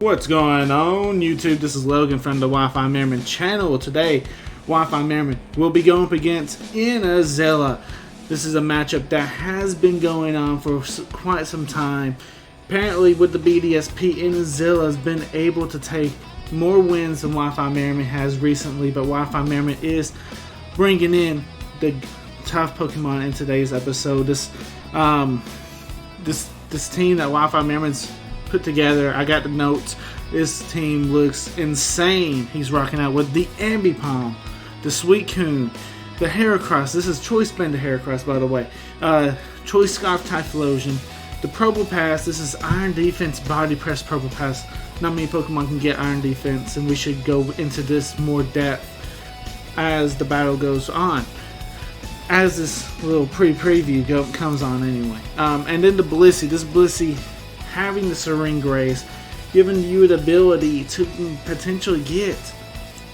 What's going on YouTube? This is Logan from the Wi-Fi Merriman channel. Today, Wi-Fi Merriman will be going up against Inazilla. This is a matchup that has been going on for quite some time. Apparently with the BDSP, Inazilla has been able to take more wins than Wi-Fi Merriman has recently, but Wi-Fi Merriman is bringing in the tough Pokemon in today's episode. This team that Wi-Fi Merriman's put together, I got the notes. This team looks insane. He's rocking out with the Ambipom, the Suicune, the Heracross. This is Choice Band Heracross, by the way. Choice Scarf Typhlosion, the Probopass. This is Iron Defense Body Press Probopass. Not many Pokemon can get Iron Defense, and we should go into this more depth as the battle goes on, as this little preview comes on anyway. And then the Blissey. This Blissey, having the Serene Grace, giving you the ability to potentially get,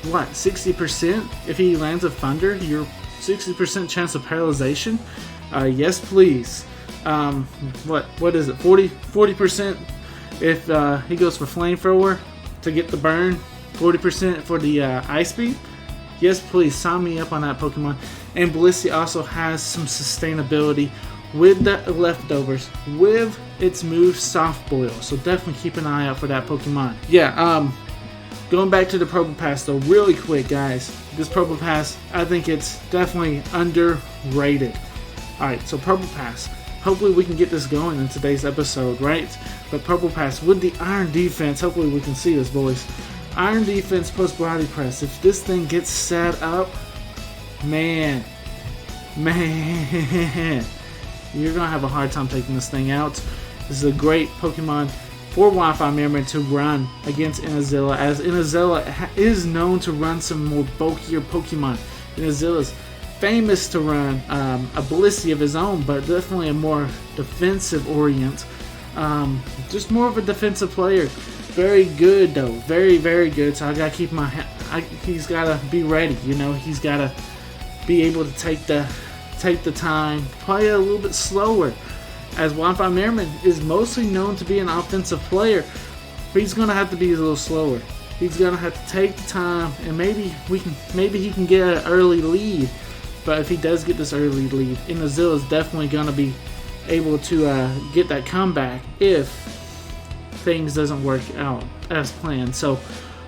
what, 60%? If he lands a Thunder, your 60% chance of paralyzation? Yes, please. What is it, 40% if he goes for Flamethrower to get the burn, 40% for the Ice Beam? Yes, please, sign me up on that Pokemon. And Blissey also has some sustainability with the leftovers, with its move Soft Boil, so definitely keep an eye out for that Pokemon. Yeah, going back to the Probopass though, really quick guys, this Probopass, I think it's definitely underrated. Alright, so Probopass, hopefully we can get this going in today's episode, right? But Probopass with the Iron Defense, hopefully we can see this, boys. Iron Defense plus Body Press, if this thing gets set up, man, you're going to have a hard time taking this thing out. This is a great Pokemon for Wi-Fi Merriman to run against Inazilla, as Inazilla is known to run some more bulkier Pokemon. Inazilla's famous to run a Blissey of his own, but definitely a more defensive orient. Just more of a defensive player. Very good though. Very, very good. So I got to keep my... he's got to be ready, you know. He's got to be able to take the time, play a little bit slower, as Wi-Fi Merriman is mostly known to be an offensive player, but he's gonna have to be a little slower. He's gonna have to take the time, and maybe he can get an early lead. But if he does get this early lead, Inazilla is definitely gonna be able to get that comeback if things doesn't work out as planned. So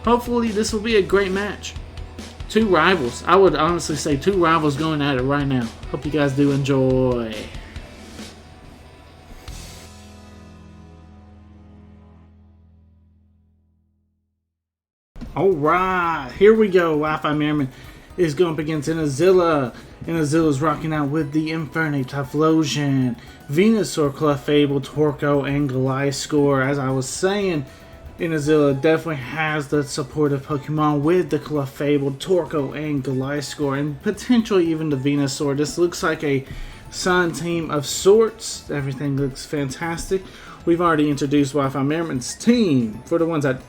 hopefully this will be a great match. Two rivals. I would honestly say two rivals going at it right now. Hope you guys do enjoy. Alright, here we go. Wi-Fi Merriman is going up against Inazilla. Inazilla's rocking out with the Infernape, Typhlosion, Venusaur, Clefable, Torkoal, and Gliscor. As I was saying, Inazilla definitely has the supportive Pokemon with the Clefable, Torkoal, and Gliscor, and potentially even the Venusaur. This looks like a Sun Team of sorts. Everything looks fantastic. We've already introduced Wi-Fi Merriman's team for the ones that...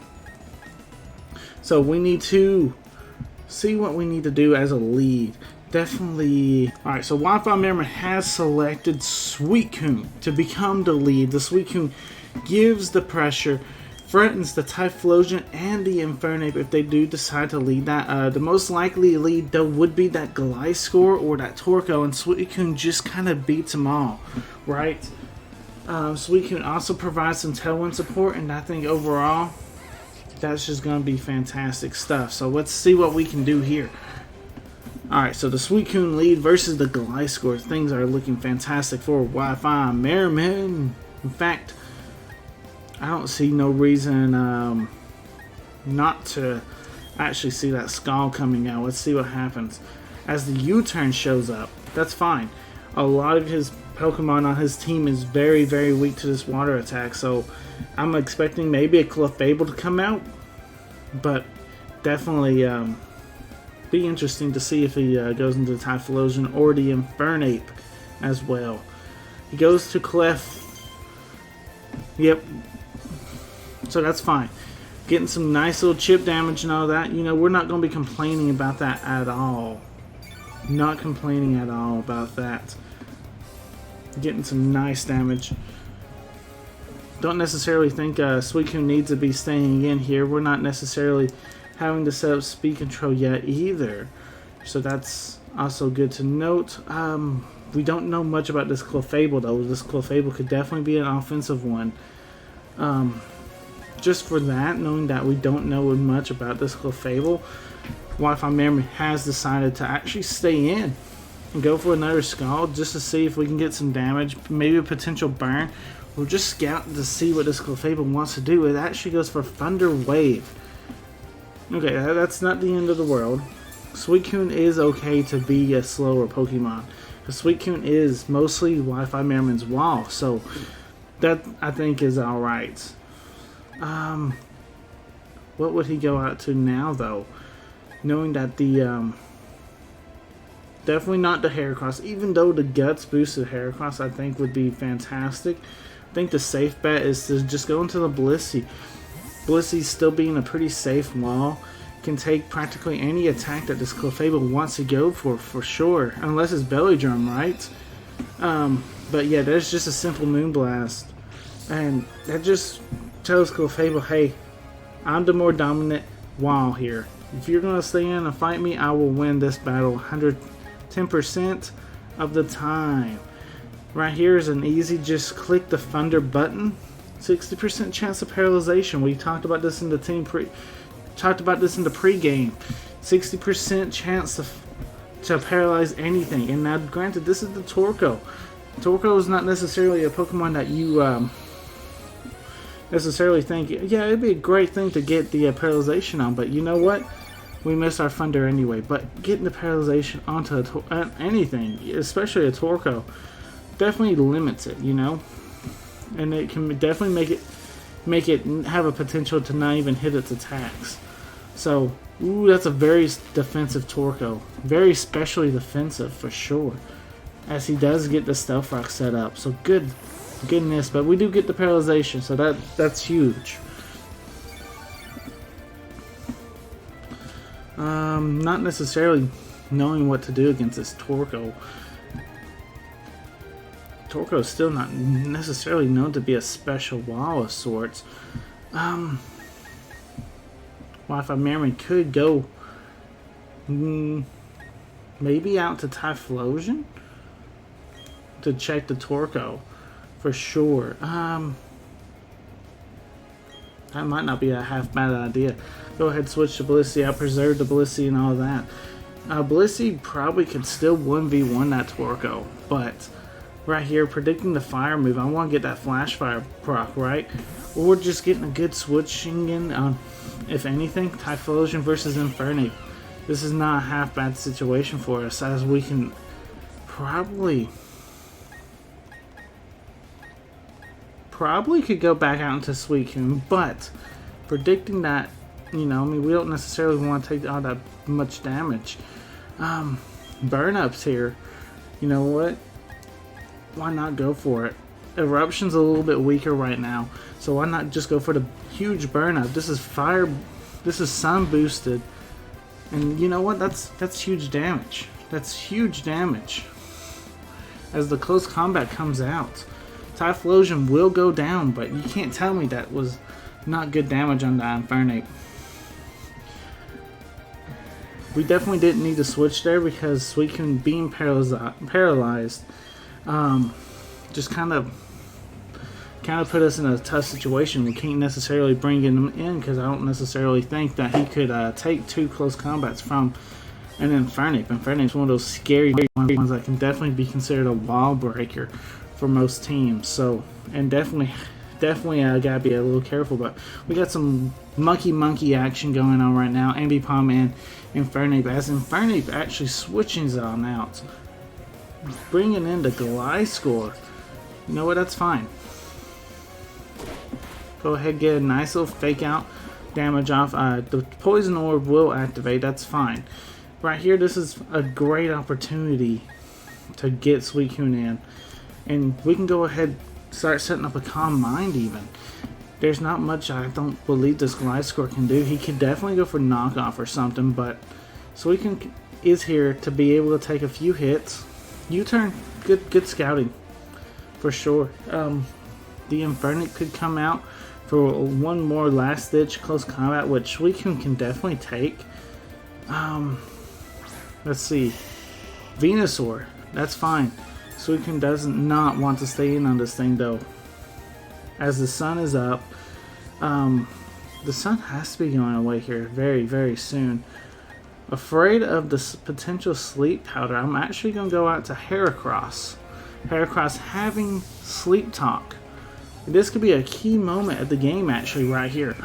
So we need to see what we need to do as a lead. Definitely... Alright, so Wi-Fi Merriman has selected Suicune to become the lead. The Suicune gives the pressure, threatens the Typhlosion and the Infernape if they do decide to lead that. The most likely lead though would be that Gliscor or that Torkoal, and Suicune just kind of beats them all, right? Suicune also provides some Tailwind support, and I think overall that's just going to be fantastic stuff. So let's see what we can do here. Alright, so the Suicune lead versus the Gliscor. Things are looking fantastic for Wi-Fi Merriman. In fact, I don't see no reason not to actually see that Skull coming out. Let's see what happens. As the U-turn shows up, that's fine. A lot of his Pokemon on his team is very, very weak to this water attack, so I'm expecting maybe a Clefable to come out, but definitely be interesting to see if he goes into the Typhlosion or the Infernape as well. He goes to Clef. Yep. So that's fine. Getting some nice little chip damage and all that. You know, we're not going to be complaining about that at all. Not complaining at all about that. Getting some nice damage. don't necessarily think Suicune needs to be staying in here. We're not necessarily having to set up speed control yet either. So that's also good to note. We don't know much about this Clefable though. This Clefable could definitely be an offensive one. Just for that, knowing that we don't know much about this Clefable, Wi-Fi Memory has decided to actually stay in and go for another Scald just to see if we can get some damage, maybe a potential burn. We're just scouting to see what this Clefable wants to do. It actually goes for Thunder Wave. Okay, that's not the end of the world. Suicune is okay to be a slower Pokemon. Suicune is mostly Wi-Fi Merriman's wall, so that I think is alright. What would he go out to now though? Knowing that the definitely not the Heracross, even though the Guts boosted Heracross I think would be fantastic. I think the safe bet is to just go into the Blissey. Blissey still being a pretty safe wall. Can take practically any attack that this Clefable wants to go for sure. Unless it's Belly Drum, right? But yeah, there's just a simple Moonblast. And that just tells Clefable, hey, I'm the more dominant wall here. If you're going to stay in and fight me, I will win this battle 110% of the time. Right here is an easy, just click the Thunder button. 60% chance of paralyzation. We talked about this in the pregame. 60% chance to paralyze anything. And now, granted, this is the Torkoal. Torkoal is not necessarily a Pokemon that you necessarily think, yeah, it'd be a great thing to get the paralyzation on. But you know what? We missed our Thunder anyway. But getting the paralyzation onto anything, especially a Torkoal, definitely limits it, you know? And it can definitely make it have a potential to not even hit its attacks. So, ooh, that's a very defensive Torkoal. Very specially defensive for sure. As he does get the Stealth Rock set up. So goodness, but we do get the paralyzation, so that's huge. Not necessarily knowing what to do against this Torkoal. Torkoal is still not necessarily known to be a special wall of sorts. Wi-Fi Merriman could go maybe out to Typhlosion to check the Torkoal for sure. That might not be a half bad idea. Go ahead, switch to Blissey. I'll preserve the Blissey and all that. Blissey probably could still 1v1 that Torkoal, but right here, predicting the fire move, I want to get that Flash Fire proc, right? Or just getting a good switching in on, if anything, Typhlosion versus Infernape. This is not a half bad situation for us, as we can probably could go back out into Suicune, but predicting that, you know, I mean, we don't necessarily want to take all that much damage. Burn-ups here, you know what? Why not go for it? Eruption's a little bit weaker right now, so why not just go for the huge burn-up? This is fire, this is sun boosted, and you know what? That's huge damage. That's huge damage. As the close combat comes out, Typhlosion will go down, but you can't tell me that was not good damage on the Infernape. We definitely didn't need to switch there because Suicune being paralyzed just kind of put us in a tough situation. We can't necessarily bring him in because I don't necessarily think that he could take two close combats from an Infernape. Infernape's one of those scary ones that can definitely be considered a wall breaker for most teams. So, and definitely gotta be a little careful. But we got some monkey action going on right now. Ambipom and Infernape, as Infernape actually switching on out, bringing in the Gliscor. You know what? That's fine. Go ahead, get a nice little fake out damage off. The Poison Orb will activate. That's fine. Right here, this is a great opportunity to get Suicune in, and we can go ahead start setting up a Calm Mind even. There's not much I don't believe this Gliscor can do. He could definitely go for knockoff or something, but Suicune is here to be able to take a few hits. U-turn, good scouting for sure. the Infernic could come out for one more last ditch close combat, which Suicune can definitely take. Let's see. Venusaur, that's fine. Suicune does not want to stay in on this thing though. As the sun is up, the sun has to be going away here very, very soon. Afraid of the potential sleep powder, I'm actually going to go out to Heracross. Heracross having sleep talk. This could be a key moment of the game actually right here.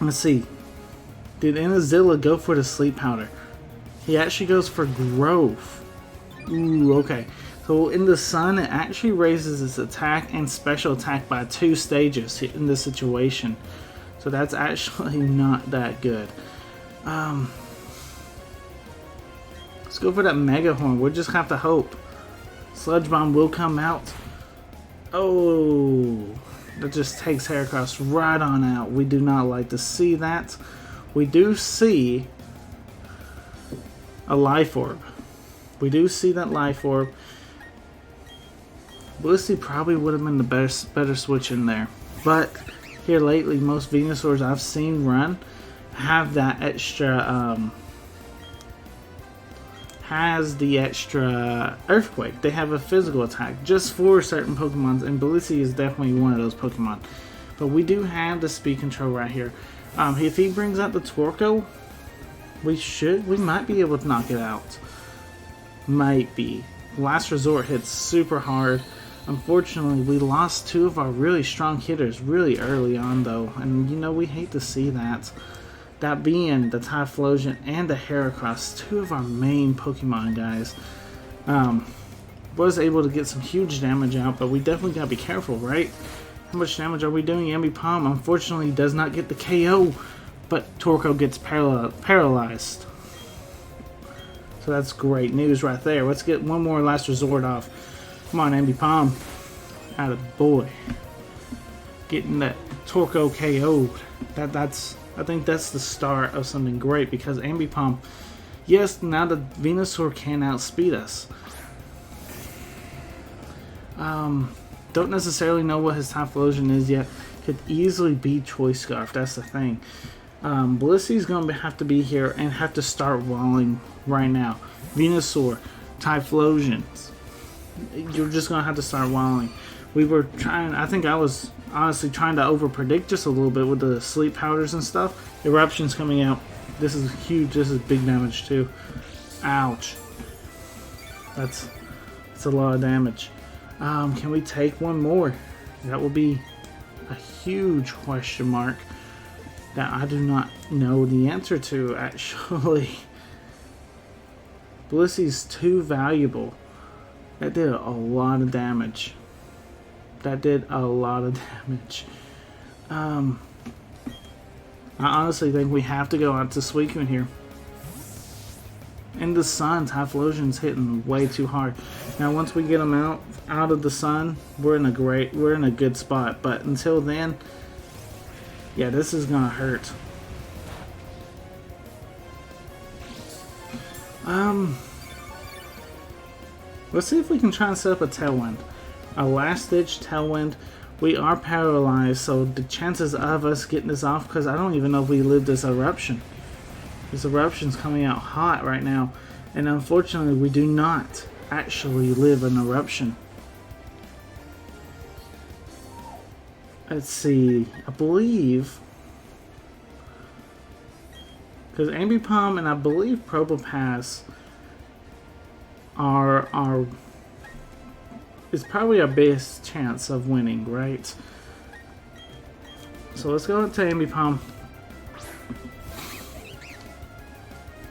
Let's see. Did Inazilla go for the sleep powder? He actually goes for growth. Ooh, okay. So in the sun, it actually raises its attack and special attack by 2 stages in this situation. So that's actually not that good. Let's go for that Mega Horn. We'll just have to hope. Sludge Bomb will come out. Oh, that just takes Heracross right on out. We do not like to see that. We do see a Life Orb. We do see that Life Orb. Blissey probably would have been the better switch in there. But here lately, most Venusaurs I've seen run have that extra, has the extra Earthquake. They have a physical attack just for certain Pokemons, and Blissey is definitely one of those Pokemon. But we do have the speed control right here. If he brings out the Torkoal, we might be able to knock it out. Might be. Last Resort hits super hard. Unfortunately, we lost 2 of our really strong hitters really early on though, and you know we hate to see that. That being the Typhlosion and the Heracross, 2 of our main Pokemon guys. Was able to get some huge damage out, but we definitely gotta be careful, right? How much damage are we doing? Ambipom unfortunately does not get the KO, but Torkoal gets paralyzed. So that's great news right there. Let's get one more Last Resort off. Come on, Ambipom. Atta boy. Getting that Torkoal KO'd. I think that's the start of something great, because Ambipom, yes, now the Venusaur can outspeed us. Don't necessarily know what his Typhlosion is yet. Could easily be Choice Scarf, that's the thing. Blissey's going to have to be here and have to start walling right now. Venusaur, Typhlosions. You're just going to have to start walling. We were trying, I think I was honestly trying to overpredict just a little bit with the sleep powders and stuff. Eruptions coming out. This is huge. This is big damage too. Ouch. That's a lot of damage. Can we take one more? That will be a huge question mark that I do not know the answer to, actually. Blissey's too valuable. That did a lot of damage. I honestly think we have to go out to Suicune here. In the sun, Typhlosion's hitting way too hard. Now once we get him out of the sun, we're in a good spot. But until then, yeah, this is gonna hurt. Let's see if we can try and set up a Tailwind. A last ditch Tailwind. We are paralyzed, so the chances of us getting this off, because I don't even know if we lived this eruption. This eruption's coming out hot right now, and unfortunately we do not actually live an eruption. Let's see, I believe, because Ambipom and I believe Probopass is probably our best chance of winning, right? So let's go to Ambipom.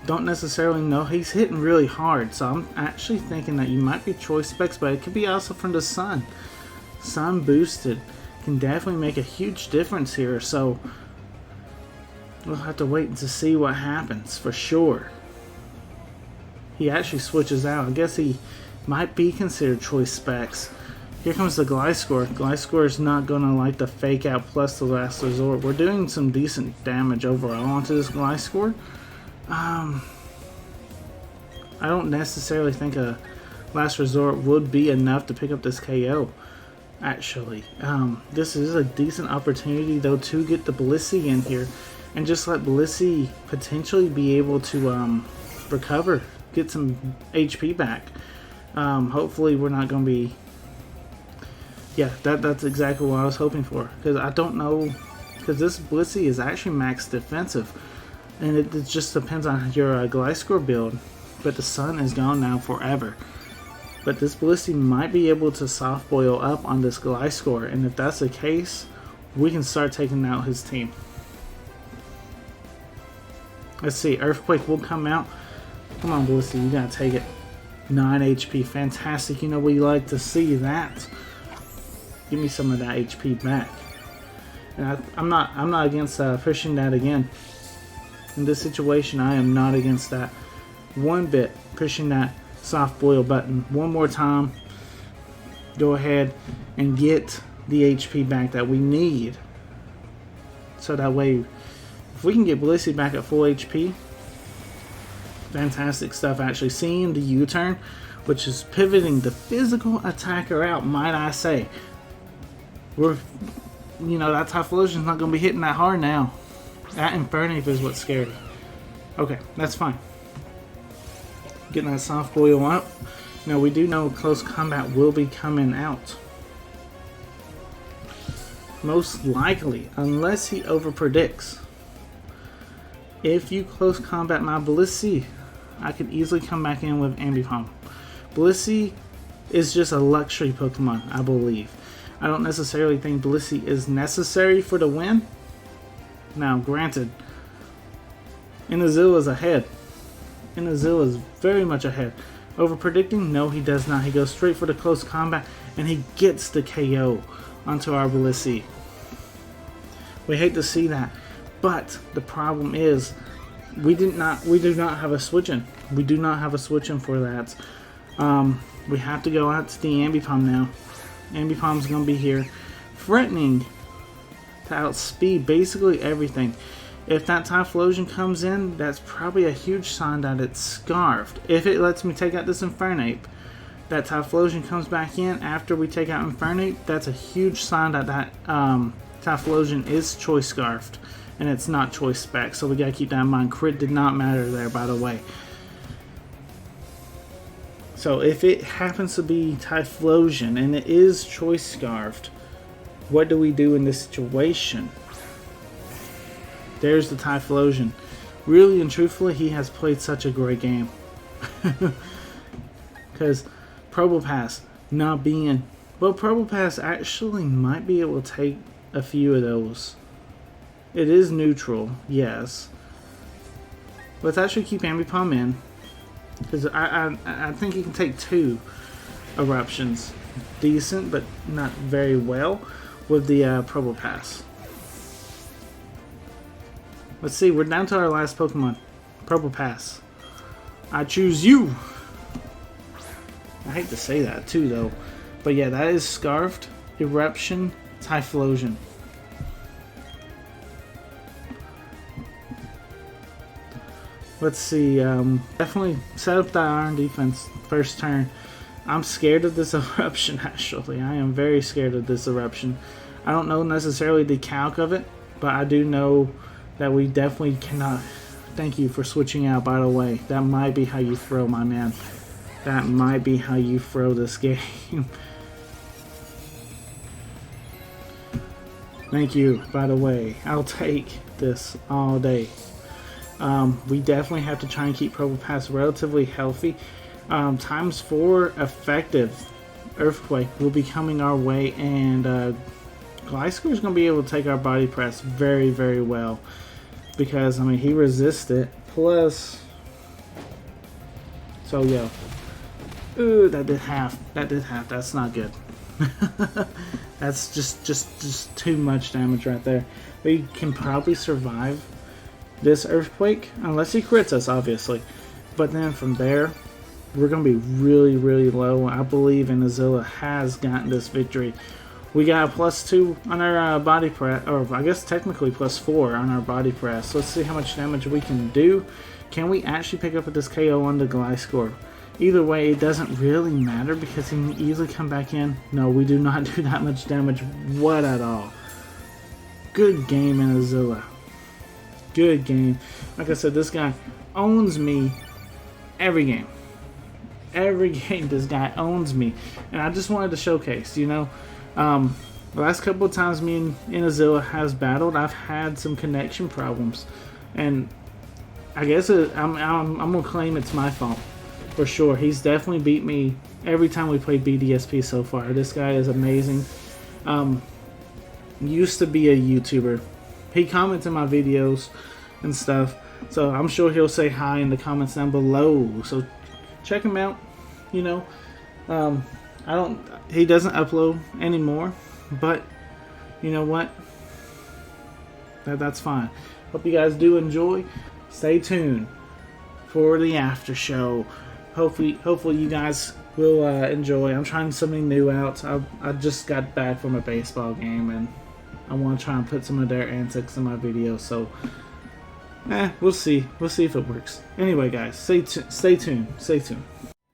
Don't necessarily know. He's hitting really hard, so I'm actually thinking that you might be Choice Specs, but it could be also from the sun. Sun boosted can definitely make a huge difference here, so we'll have to wait to see what happens for sure. He actually switches out. I guess he might be considered Choice Specs. Here comes the Gliscor. Gliscor is not going to like the Fake Out plus the Last Resort. We're doing some decent damage overall onto this Gliscor. I don't necessarily think a Last Resort would be enough to pick up this KO. actually. This is a decent opportunity though to get the Blissey in here and just let Blissey potentially be able to recover, get some HP back. Hopefully we're not going to be... Yeah, that's exactly what I was hoping for. Because I don't know... Because this Blissey is actually max defensive. And it just depends on your Gliscor build. But the sun is gone now forever. But this Blissey might be able to soft boil up on this Gliscor. And if that's the case, we can start taking out his team. Let's see, Earthquake will come out. Come on, Blissey, you gotta take it. 9 HP, fantastic. You know we like to see that. Give me some of that HP back. And I'm not against pushing that again. In this situation, I am not against that one bit. Pushing that soft boil button one more time. Go ahead and get the HP back that we need. So that way, if we can get Blissey back at full HP, fantastic stuff. Actually seeing the U-turn, which is pivoting the physical attacker out, might I say. We're, you know, that Typhlosion's not going to be hitting that hard now. That Infernape is what's scary. Okay, that's fine. Getting that soft boil up. Now we do know close combat will be coming out. Most likely, unless he overpredicts. If you close combat my Blissey, I could easily come back in with Ambipom. Blissey is just a luxury Pokemon, I believe. I don't necessarily think Blissey is necessary for the win. Now, granted, Inazuma is ahead. Inazuma is very much ahead. Over predicting? No, he does not. He goes straight for the close combat, and he gets the KO onto our Blissey. We hate to see that, but the problem is we do not have a switch-in. We do not have a switch-in for that. We have to go out to the Ambipom now. Ambipom's going to be here, threatening to outspeed basically everything. If that Typhlosion comes in, that's probably a huge sign that it's scarfed. If it lets me take out this Infernape, that Typhlosion comes back in after we take out Infernape, that's a huge sign that that Typhlosion is choice scarfed, and it's not choice spec. So we gotta keep that in mind. Crit did not matter there, by the way. So if it happens to be Typhlosion and it is choice scarfed, what do we do in this situation? There's the Typhlosion. Really and truthfully, he has played such a great game. Because Probopass not being... Well, Probopass actually might be able to take a few of those. It is neutral, yes. Let's actually keep Ambipom in. Because I think he can take 2 eruptions. Decent, but not very well with the Probopass. Let's see, we're down to our last Pokemon. Probopass. I choose you! I hate to say that too, though. But yeah, that is Scarfed, Eruption, Typhlosion. Let's see, definitely set up that Iron Defense first turn. I'm scared of this Eruption, actually. I am very scared of this Eruption. I don't know necessarily the calc of it, but I do know that we definitely cannot... Thank you for switching out, by the way. That might be how you throw, my man. That might be how you throw this game. Thank you, by the way. I'll take this all day. We definitely have to try and keep Probopass relatively healthy. ×4 effective Earthquake will be coming our way, and Gliscor is going to be able to take our Body Press very, very well. Because, I mean, he resists it. Plus... So, yeah. Ooh, that did half. That did half. That's not good. That's just too much damage right there. We can probably survive this Earthquake, unless he crits us, obviously. But then from there, we're going to be really, really low. I believe Inazuma has gotten this victory. We got a +2 on our body press, or I guess technically +4 on our body press. Let's see how much damage we can do. Can we actually pick up this KO on the Gliscor? Either way, it doesn't really matter because he can easily come back in. No, we do not do that much damage. What at all? Good game, Inazilla. Good game. Like I said, this guy owns me every game. Every game this guy owns me. And I just wanted to showcase, you know. The last couple of times me and Inazilla has battled, I've had some connection problems. And I guess I'm going to claim it's my fault. For sure. He's definitely beat me every time we played BDSP so far. This guy is amazing. Used to be a YouTuber. He comments in my videos and stuff. So I'm sure he'll say hi in the comments down below. So check him out. You know, he doesn't upload anymore, but you know what? That's fine. Hope you guys do enjoy. Stay tuned for the after show. Hopefully you guys will enjoy. I'm trying something new out. I just got back from a baseball game and I want to try and put some of their antics in my video. So, we'll see. We'll see if it works. Anyway, guys, stay tuned. Stay tuned.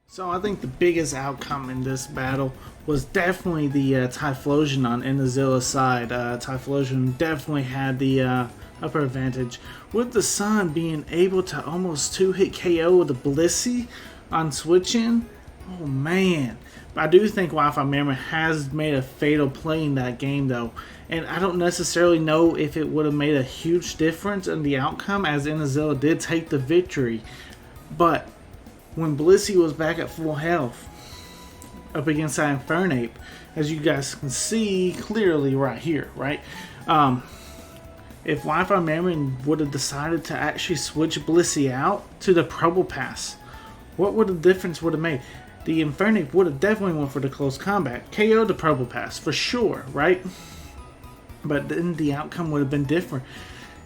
So I think the biggest outcome in this battle was definitely the Typhlosion on Inazilla's side. Typhlosion definitely had the upper advantage, with the Sun being able to almost 2-hit KO with the Blissey on switching. Oh man. But I do think Wi-Fi Memory has made a fatal play in that game though. And I don't necessarily know if it would have made a huge difference in the outcome, as Inazilla did take the victory. But when Blissey was back at full health up against that Infernape, as you guys can see clearly right here, right? If Wi-Fi Memory would have decided to actually switch Blissey out to the Probopass, what would the difference would have made? The Infernape would have definitely went for the close combat. KO the Probopass for sure, right? But then the outcome would have been different.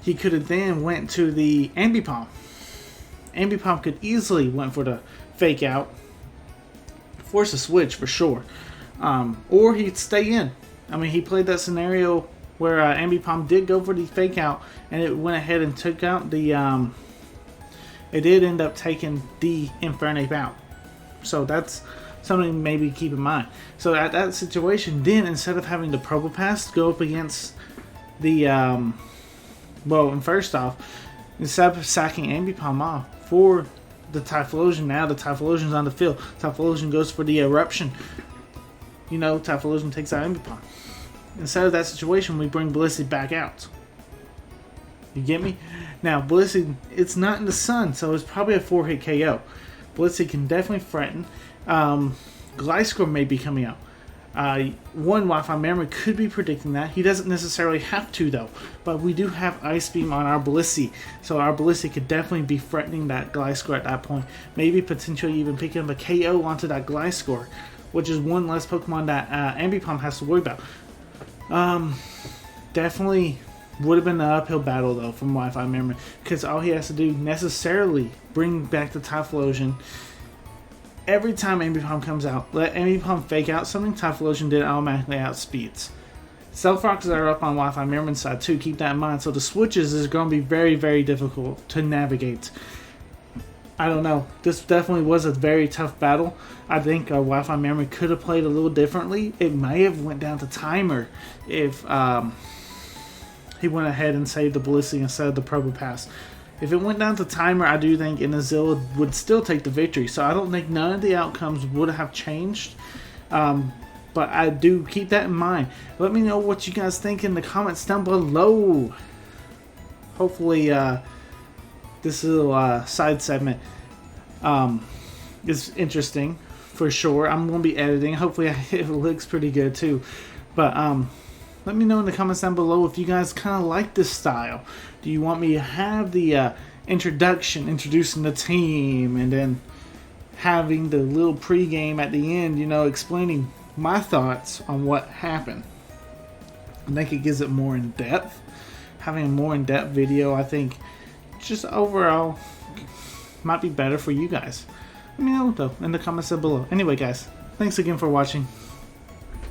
He could have then went to the Ambipom. Ambipom could easily went for the fake out, force a switch for sure, or he'd stay in. I mean, he played that scenario where Ambipom did go for the fake out, and it went ahead and took out the. It did end up taking the Infernape out, so that's something to maybe keep in mind. So at that situation, then instead of having the Probopass go up against the, well, and first off, instead of sacking Ambipom off for the Typhlosion, now the Typhlosion's on the field. Typhlosion goes for the Eruption. You know, Typhlosion takes out Ambipom. Instead of that situation, we bring Blissey back out. You get me? Now, Blissey, it's not in the Sun, so it's probably a 4-hit KO. Blissey can definitely threaten. Gliscor may be coming out. One Wi-Fi Memory could be predicting that. He doesn't necessarily have to though, but we do have Ice Beam on our Blissey, so our Blissey could definitely be threatening that Gliscor at that point. Maybe potentially even picking up a KO onto that Gliscor, which is one less Pokemon that Ambipom has to worry about. Definitely would have been an uphill battle though from Wi-Fi Memory, because all he has to do necessarily bring back the Typhlosion. Every time Ambipom comes out, let Ambipom fake out something, Typhlosion did automatically outspeeds. Stealth Rocks are up on Wi-Fi Memory's side too, keep that in mind. So the switches is going to be very, very difficult to navigate. I don't know. This definitely was a very tough battle. I think Wi-Fi Memory could have played a little differently. It may have went down to timer if he went ahead and saved the Blissey instead of the Probopass. If it went down to timer, I do think Inazilla would still take the victory. So I don't think none of the outcomes would have changed. But I do keep that in mind. Let me know what you guys think in the comments down below. Hopefully this little side segment is interesting for sure. I'm going to be editing. Hopefully it looks pretty good too. But let me know in the comments down below if you guys kind of like this style. Do you want me to have the introducing the team, and then having the little pregame at the end, you know, explaining my thoughts on what happened? I think it gives it more in depth. Having a more in-depth video, I think, just overall might be better for you guys. Let me know though in the comments down below. Anyway, guys, thanks again for watching.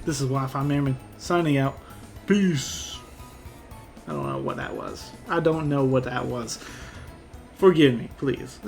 This is Wi-Fi Merriman signing out. Peace. I don't know what that was. I don't know what that was. Forgive me, please.